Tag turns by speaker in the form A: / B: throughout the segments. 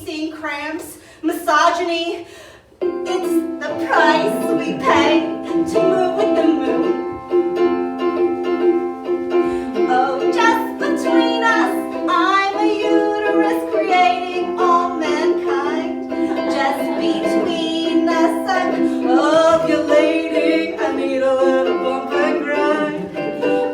A: seeing cramps, misogyny. It's the price we pay to move with the moon. Oh, just between us, I'm a uterus creating all mankind. Just between us, I'm ovulating. I need a little bump and grind.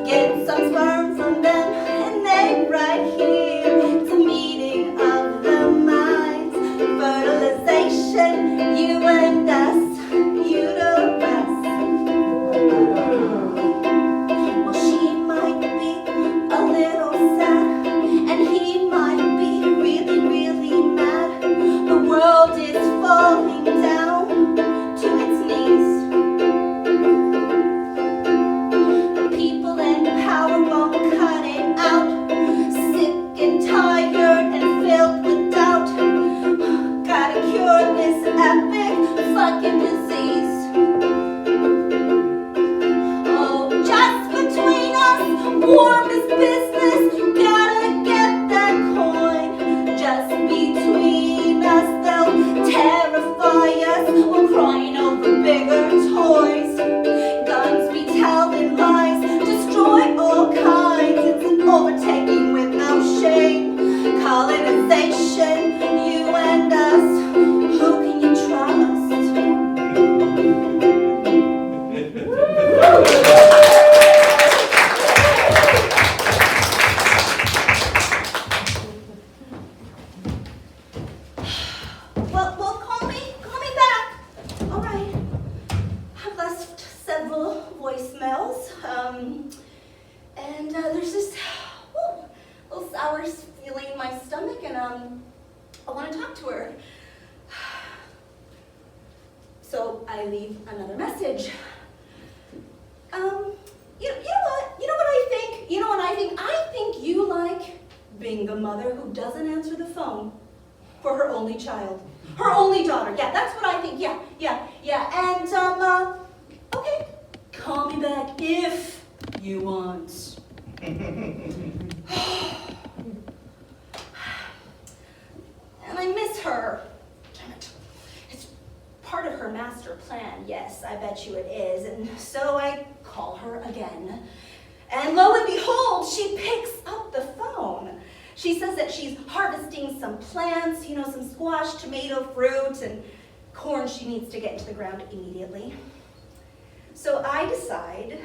A: Get some sperm from them, and they right here. It's a meeting of the minds. Fertilization, you and us, uterus. Well, she might be a little sad, and he might be really, really mad. The world is falling down to its knees. The people in power won't cut it out. Sick and tired and filled with doubt. Gotta cure this epic fucking disease. Oh, just between us, warm is business. Gotta get that coin. Just between us, they'll terrify us. We're crying over bigger toys. Guns be telling lies, destroy all kinds. It's an overtaking with no shame. Colonization, you and us. Who can you trust? Well, call me back. All right. I've left several voicemails, and there's this little sour feeling in my stomach, and I want to talk to her. So I leave another message. You know what I think? You know what I think? I think you like being the mother who doesn't answer the phone for her only child. Her only daughter. Yeah, that's what I think. Yeah. And, okay. Call me back if you want. And I miss her. Damn it. It's part of her master plan. Yes, I bet you it is. And so I call her again. And lo and behold, she picks up the phone. She says that she's harvesting some plants, some squash, tomato, fruit, and corn she needs to get into the ground immediately. So I decide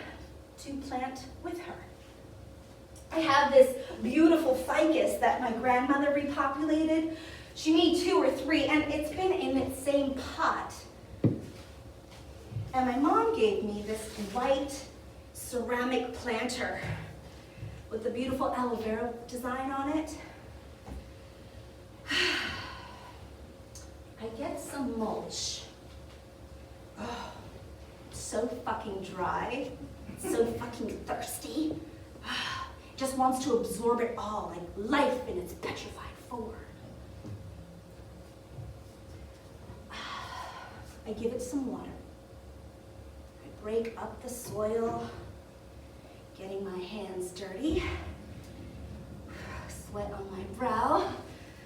A: to plant with her. I have this beautiful ficus that my grandmother repopulated. She made 2 or 3, and it's been in its same pot. And my mom gave me this white ceramic planter with the beautiful aloe vera design on it. I get some mulch. Oh, so fucking dry, so fucking thirsty. Just wants to absorb it all, like life in its petrified form. I give it some water. I break up the soil, getting my hands dirty. Sweat on my brow.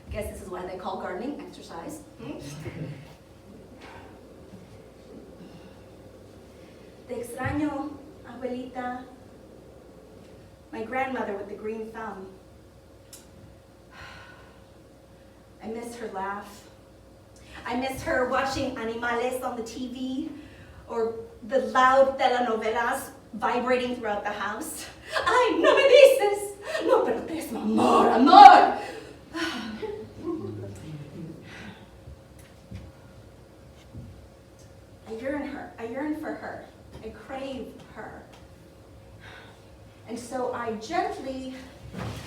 A: I guess this is why they call gardening exercise. Te extraño, abuelita. My grandmother with the green thumb. I miss her laugh. I miss her watching Animales on the TV, or the loud telenovelas vibrating throughout the house. Ay, no me dices. No, pero tú eres mi amor, amor. I yearn for her. I crave her. And so I gently,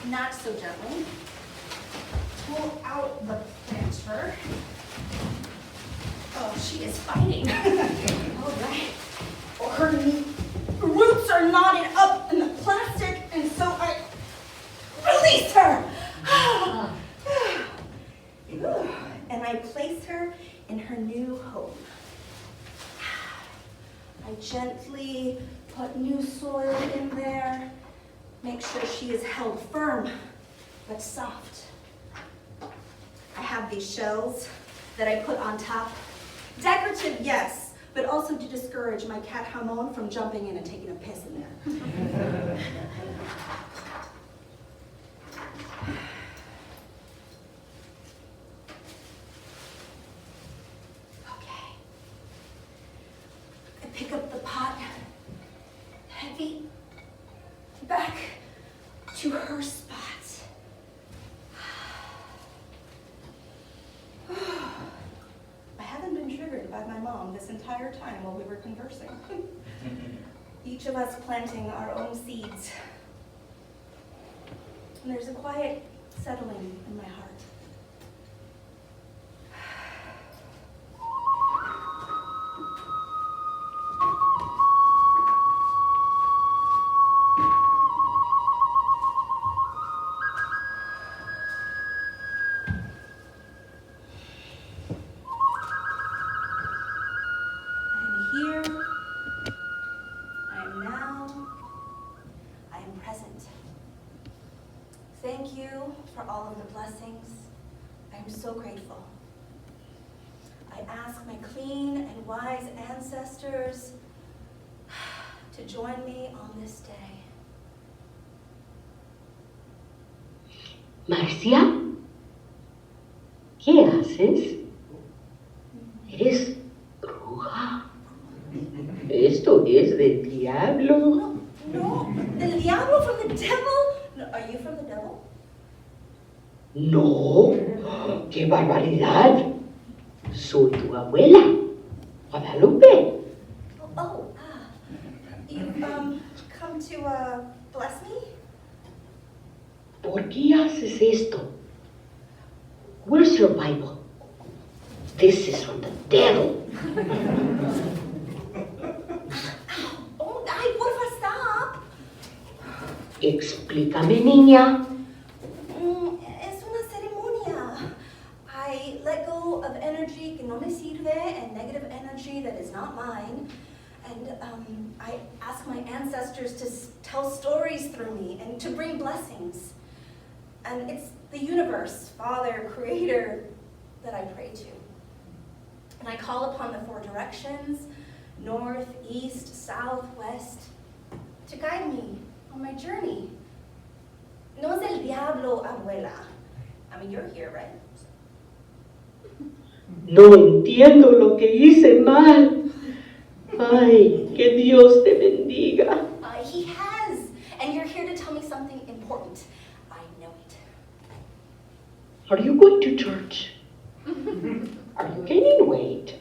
A: not so gently, pull out the planter. Oh, she is fighting. All right. Her roots are knotted up in the plastic, and so I release her. And I place her in her new home. I gently put new soil in there, make sure she is held firm but soft. I have these shells that I put on top. Decorative, yes, but also to discourage my cat Hamon from jumping in and taking a piss in there. Okay. I pick up the pot, heavy, back to her spot. I haven't been triggered by my mom this entire time while we were conversing. Each of us planting our own seeds. And there's a quiet settling in my heart. Thank you for all of the blessings. I am so grateful. I ask my clean and wise ancestors to join me on this day.
B: Marcia, ¿qué haces? ¿Eres bruja? Esto es del diablo.
A: No, del diablo, from the devil? No, are you from the devil?
B: No, qué barbaridad. Soy tu abuela, Guadalupe.
A: You've come to bless me?
B: ¿Por qué haces esto? Where's your Bible? This is from the devil.
A: Oh, ay, porfa, stop.
B: Explícame, niña.
A: Es una ceremonia. I let go of energy que no me sirve and negative energy that is not mine. And I ask my ancestors to tell stories through me and to bring blessings. And it's the universe, Father, Creator, that I pray to. And I call upon the four directions, north, east, south, west, to guide me on my journey. No es el diablo, abuela. I mean, you're here, right?
B: No entiendo lo que hice mal. Ay, que Dios te bendiga.
A: He has. And you're here to tell me something important. I know it.
B: Are you going to church? Are you gaining weight?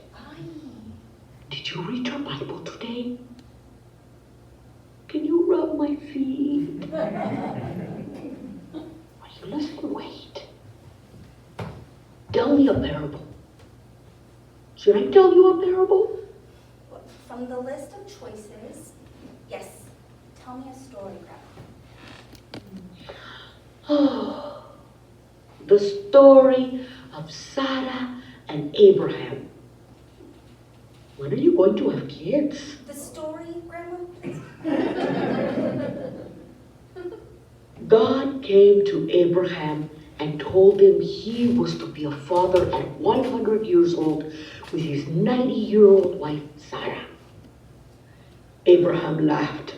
B: Did you read your Bible today? Can you rub my feet? Are you losing weight? Tell me a parable. Should I tell you a parable?
A: From the list of choices, yes. Tell me a story, Grandma.
B: The story of Sarah and Abraham. When are you going to have kids?
A: The story, Grandma?
B: God came to Abraham and told him he was to be a father at 100 years old with his 90-year-old wife, Sarah. Abraham laughed.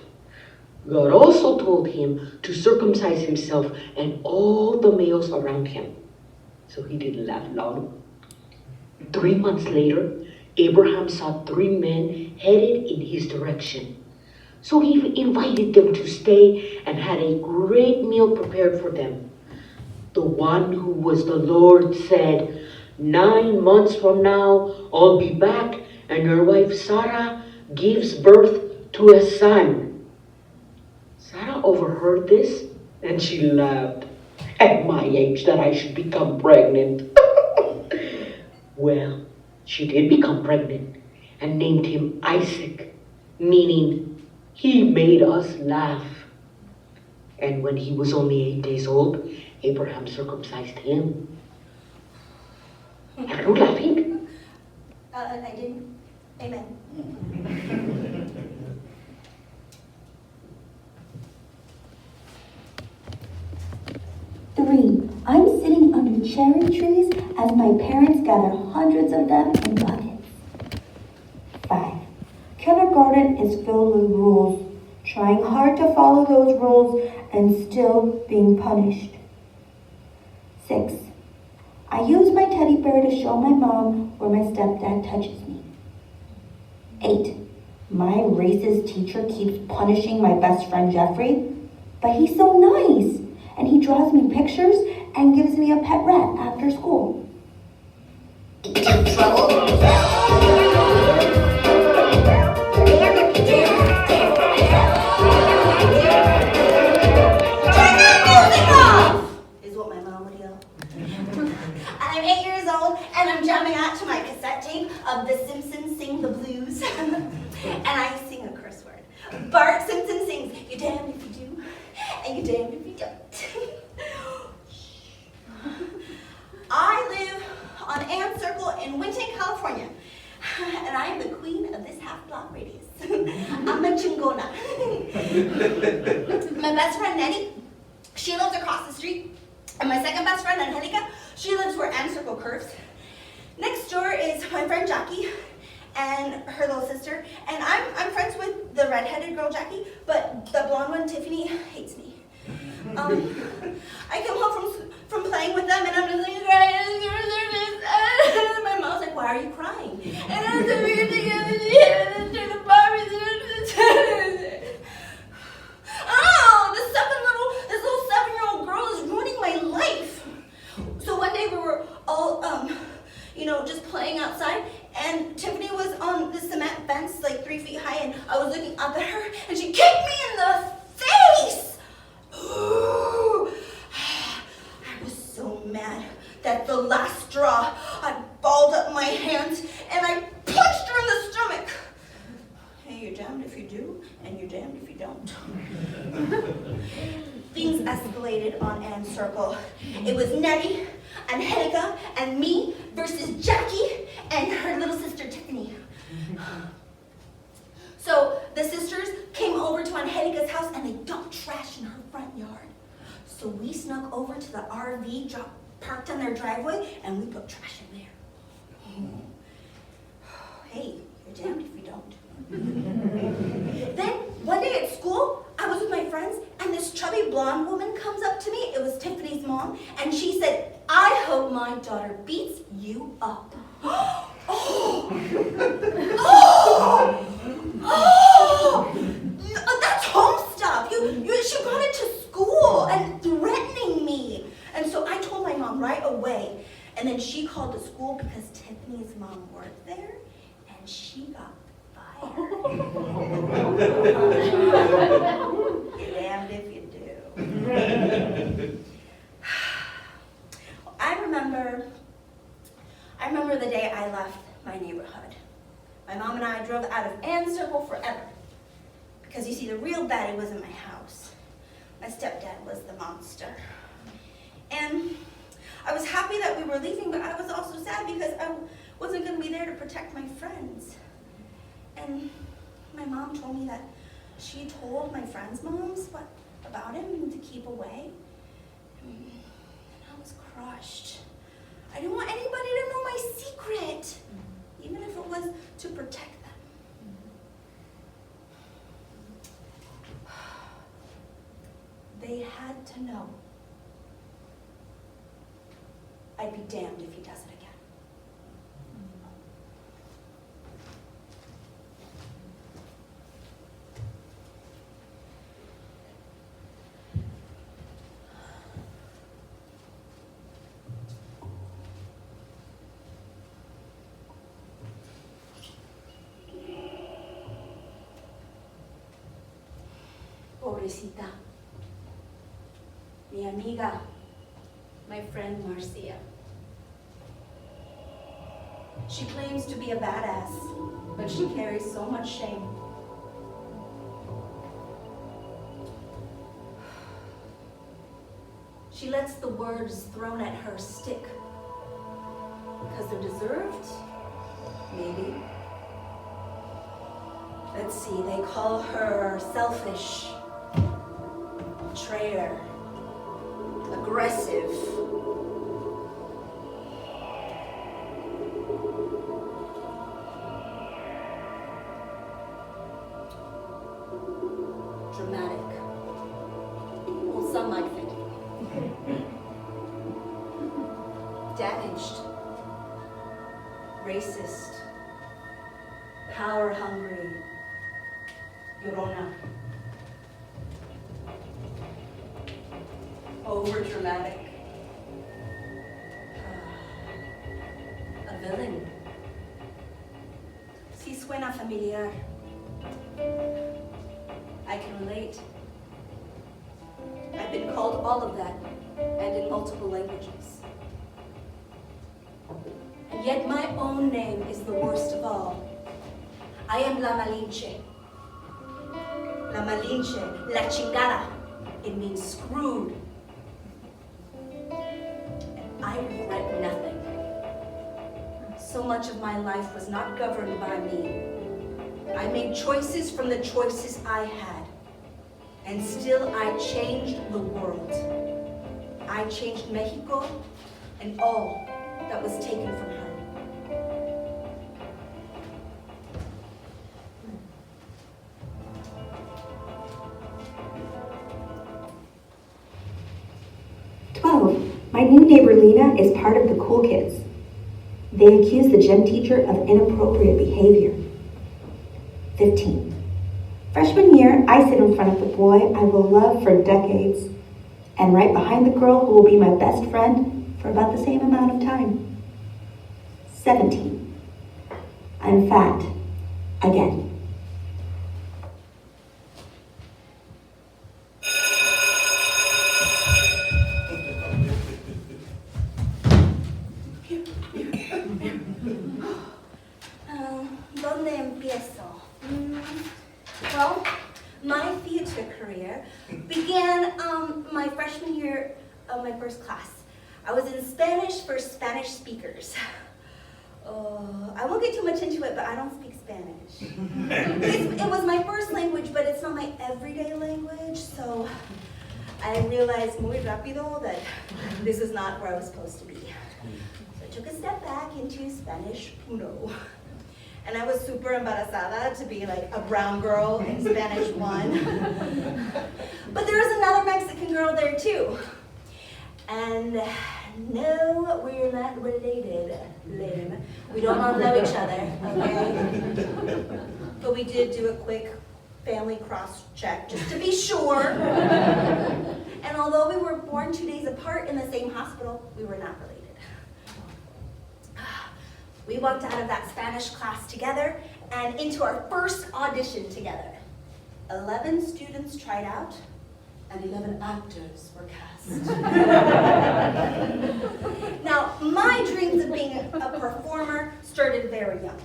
B: God also told him to circumcise himself and all the males around him. So he didn't laugh long. 3 months later, Abraham saw 3 men headed in his direction. So he invited them to stay and had a great meal prepared for them. The one who was the Lord said, 9 months from now, I'll be back, and your wife Sarah gives birth to a son. Sarah overheard this, and she laughed. At my age that I should become pregnant. Well, she did become pregnant and named him Isaac, meaning he made us laugh. And when he was only 8 days old, Abraham circumcised him. Are you laughing?
A: I didn't. Amen.
C: 3. I'm sitting under
A: cherry trees as my parents gather hundreds of them in buckets. 5. Kindergarten is filled with rules, trying hard to follow those rules and still being punished. 6. I use my teddy bear to show my mom where my stepdad touches me. 8. My racist teacher keeps punishing my best friend Jeffrey, but he's so nice, and he draws me pictures and gives me a pet rat after school. Is what my mom would yell. I'm 8 years old, and I'm jamming out to my cassette tape of The Simpsons Sing the Blues. And I sing a curse word. Bart Simpson sings, "You damned if you do, and you damned if you don't." I live on Ann Circle in Winton, California. And I am the queen of this half-block radius. Mamá Chingona. My best friend Nettie, she lives across the street. And my second best friend, Angelica, she lives where Ann Circle curves. Next door is my friend Jackie and her little sister. And I'm friends with the redheaded girl, Jackie, but the blonde one, Tiffany, hates me. I come home from playing with them, and I'm just like, and my mom's like, "Why are you crying?" And I'm like, "Oh, this little 7-year-old girl is ruining my life." So one day we were all, just playing outside, and Tiffany was on the cement fence, like 3 feet high, and I was looking up at her, and she kicked me in the face. Ooh. I was so mad that the last straw, I balled up my hands and I punched her in the stomach. Hey, you're damned if you do, and you're damned if you don't. Things escalated on Ann Circle. It was Nettie, Angelica, and me versus Jackie and her little sister Tiffany. So the sisters came over to Angelica's house and they dumped trash in her front yard. So we snuck over to the RV parked on their driveway and we put trash in there. Hey, you're damned if you don't. Then one day at school, I was with my friends and this chubby blonde woman comes up to me. It was Tiffany's mom, and she said, "I hope my daughter beats you up." Oh! That's home stuff. She brought it to school and threatening me. And so I told my mom right away. And then she called the school because Tiffany's mom worked there, and she got fired. You're damned if you do. I remember the day I left my neighborhood. My mom and I drove out of Ann Circle forever. Because you see, the real baddie was in my house. My stepdad was the monster. And I was happy that we were leaving, but I was also sad because I wasn't going to be there to protect my friends. And my mom told me that she told my friends' moms about him to keep away. And I was crushed. I didn't want anybody to know my secret, even if it was to protect them. They had to know. I'd be damned if he does it again. Pobrecita. Mi amiga, my friend Marcia. She claims to be a badass, but she carries so much shame. She lets the words thrown at her stick because they're deserved, maybe. Let's see, they call her selfish, traitor, aggressive, racist, power-hungry, Llorona. Over-dramatic. A villain. Si suena familiar. I can relate. I've been called all of that, and in multiple languages. And yet my own name is the worst of all. I am La Malinche. La Malinche, La Chingada. It means screwed. And I regret nothing. So much of my life was not governed by me. I made choices from the choices I had. And still I changed the world. I changed Mexico and all that was taken from her.
C: My new neighbor Lena is part of the cool kids. They accuse the gym teacher of inappropriate behavior. 15. Freshman year, I sit in front of the boy I will love for decades, and right behind the girl who will be my best friend for about the same amount of time. 17. I'm fat. Again.
A: ¿Dónde empiezo? Well, my theater career began my freshman year of my first class. I was in Spanish for Spanish speakers. I won't get too much into it, but I don't speak Spanish. It was my first language, but it's not my everyday language, so I realized muy rápido that this is not where I was supposed to be. So I took a step back into Spanish uno. And I was super embarazada to be like a brown girl in Spanish 1. But there was another Mexican girl there too. And no, we're not related, lame. We don't all know each other, okay? But we did do a quick family cross-check just to be sure. And although we were born 2 days apart in the same hospital, we were not related. We walked out of that Spanish class together and into our first audition together. 11 students tried out and 11 actors were cast. Now, my dreams of being a performer started very young.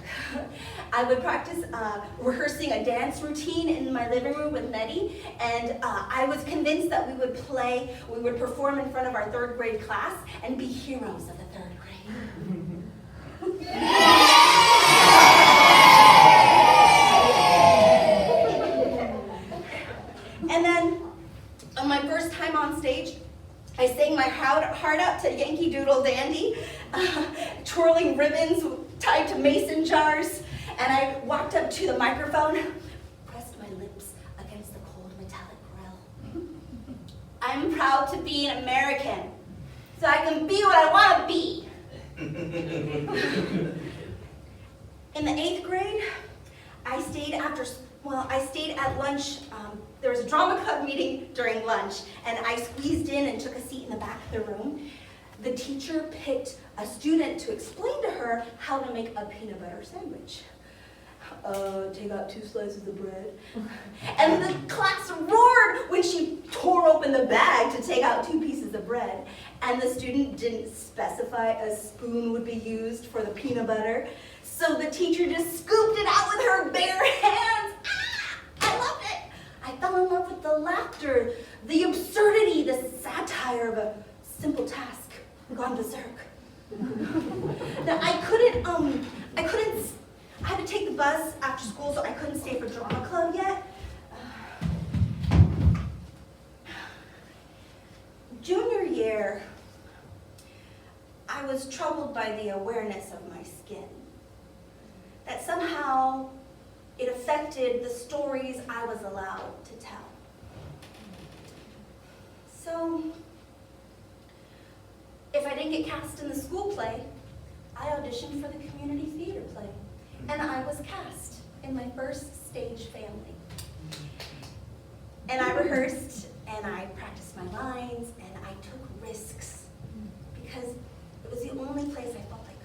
A: I would practice rehearsing a dance routine in my living room with Nettie, and I was convinced that we would perform in front of our 3rd grade class and be heroes of the 3rd grade. And then, on my first time on stage, I sang my heart out to Yankee Doodle Dandy, twirling ribbons tied to mason jars, and I walked up to the microphone, pressed my lips against the cold metallic grill. I'm proud to be an American, so I can be what I want to be. In the 8th grade, I stayed at lunch. There was a drama club meeting during lunch, and I squeezed in and took a seat in the back of the room. The teacher picked a student to explain to her how to make a peanut butter sandwich. Take out 2 slices of bread. And the class roared when she tore open the bag to take out 2 pieces of bread. And the student didn't specify a spoon would be used for the peanut butter. So the teacher just scooped it out with her bare hands. I loved it. I fell in love with the laughter, the absurdity, the satire of a simple task gone berserk. Now I had to take the bus after school, so I couldn't stay for drama club yet. Junior year, I was troubled by the awareness of my skin. That somehow it affected the stories I was allowed to tell. So, if I didn't get cast in the school play, I auditioned for the community theater play, and I was cast in my first stage family. And I rehearsed, and I practiced my lines, and I took risks, because it was the only place I felt I could.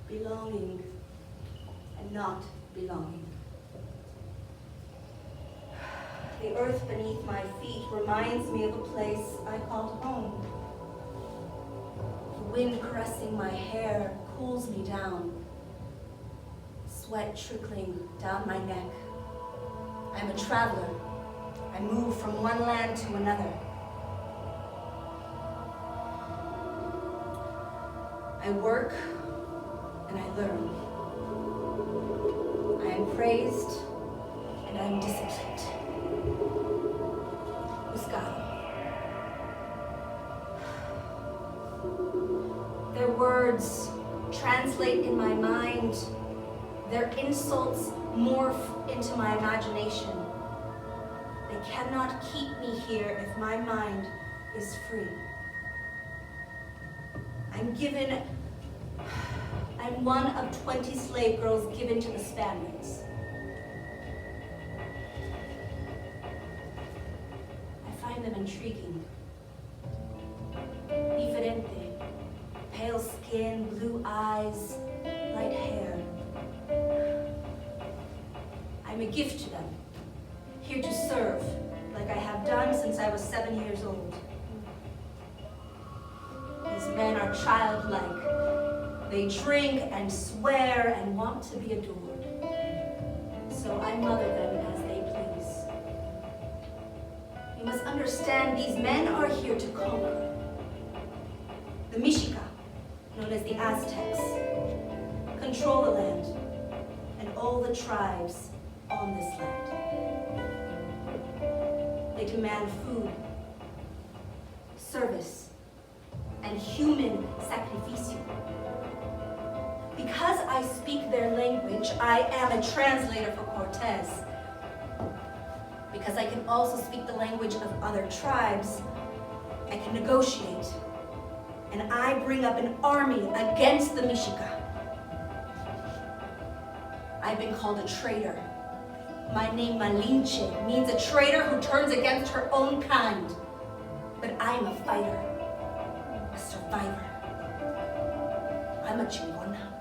A: Belonging and not belonging. The earth beneath my feet reminds me of a place I called home. The wind caressing my hair cools me down, sweat trickling down my neck. I'm a traveler. I move from one land to another. I work and I learn. I am praised and I am disciplined. Buscado. Their words translate in my mind. Their insults morph into my imagination. They cannot keep me here if my mind is free. I'm one of 20 slave girls given to the Spaniards. I find them intriguing. Diferente, pale skin, blue eyes, light hair. I'm a gift to them, here to serve, like I have done since I was 7 years old. These men are childlike. They drink and swear and want to be adored. So I mother them as they please. You must understand, these men are here to conquer. The Mexica, known as the Aztecs, control the land and all the tribes on this land. They demand food, service, and human sacrificio. Because I speak their language, I am a translator for Cortez. Because I can also speak the language of other tribes, I can negotiate. And I bring up an army against the Mexica. I've been called a traitor. My name, Malinche, means a traitor who turns against her own kind. But I am a fighter, a survivor. I'm a chingona.